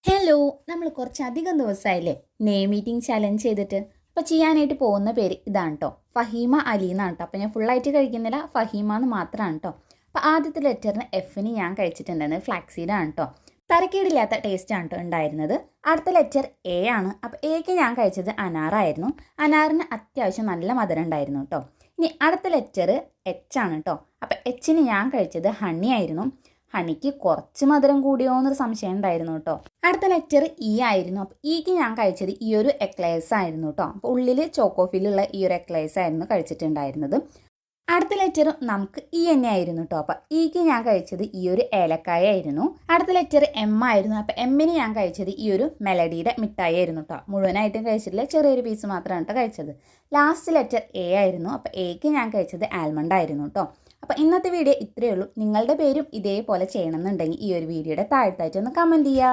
Hello, നമ്മൾ കുറച്ചധികം ദിവസമായില്ലേ meeting challenge ചെയ്തിട്ട്. അപ്പോൾ ചെയ്യാനായിട്ട് പോകുന്ന പേര് ഇതാണ് കേട്ടോ, ഫഹീമ അലി എന്നാണ് കേട്ടോ. അപ്പോൾ ഞാൻ ഫുള്ളായിട്ട് കഴിക്കുന്നില്ല, ഫഹീമ എന്ന് മാത്രമാണ് കേട്ടോ. അപ്പോൾ ആദ്യത്തെ ലെറ്ററിന് എഫിന് ഞാൻ കഴിച്ചിട്ടുണ്ടായിരുന്നത് ഫ്ലാക്സീഡാണ് കേട്ടോ. തരക്കേടില്ലാത്ത ടേസ്റ്റാണ് കേട്ടോ ഉണ്ടായിരുന്നത്. അടുത്ത ലെറ്റർ എ ആണ്. അപ്പോൾ എക്ക് ഞാൻ കഴിച്ചത് അനാറായിരുന്നു. അനാറിന് അത്യാവശ്യം നല്ല മധുരം ഉണ്ടായിരുന്നു കേട്ടോ. ഇനി അടുത്ത ലെറ്റർ എച്ച് ആണ് കേട്ടോ. അപ്പോൾ എച്ചിന് ഞാൻ കഴിച്ചത് ഹണി ആയിരുന്നു. ഹണിക്ക് കുറച്ച് മധുരം കൂടിയോ എന്നൊരു സംശയം ഉണ്ടായിരുന്നു കേട്ടോ. അടുത്ത ലെറ്റർ ഇ ആയിരുന്നു. അപ്പോൾ ഇക്ക് ഞാൻ കഴിച്ചത് ഈ ഒരു എക്ലേഴ്സ് ആയിരുന്നു കേട്ടോ. അപ്പോൾ ഉള്ളിൽ ചോക്കോഫിലുള്ള ഈ ഒരു എക്ലേഴ്സ് ആയിരുന്നു കഴിച്ചിട്ടുണ്ടായിരുന്നത്. അടുത്ത ലെറ്റർ നമുക്ക് ഇ തന്നെ ആയിരുന്നു കേട്ടോ. അപ്പോൾ ഇക്ക് ഞാൻ കഴിച്ചത് ഈ ഒരു ഏലക്കായ ആയിരുന്നു. അടുത്ത ലെറ്റർ എം ആയിരുന്നു. അപ്പോൾ എമ്മിന് ഞാൻ കഴിച്ചത് ഈ ഒരു മെലഡിയുടെ മിഠായി ആയിരുന്നു കേട്ടോ. മുഴുവനായിട്ടും കഴിച്ചിട്ടില്ല, ചെറിയൊരു പീസ് മാത്രമാണ് കേട്ടോ കഴിച്ചത്. ലാസ്റ്റ് ലെറ്റർ എ ആയിരുന്നു. അപ്പോൾ എക്ക് ഞാൻ കഴിച്ചത് ആൽമണ്ട് ആയിരുന്നു കേട്ടോ. അപ്പോൾ ഇന്നത്തെ വീഡിയോ ഇത്രയേ ഉള്ളൂ. നിങ്ങളുടെ പേരും ഇതേപോലെ ചെയ്യണമെന്നുണ്ടെങ്കിൽ ഈ ഒരു വീഡിയോയുടെ താഴത്തായിട്ട് ഒന്ന് കമൻറ്റ് ചെയ്യുക.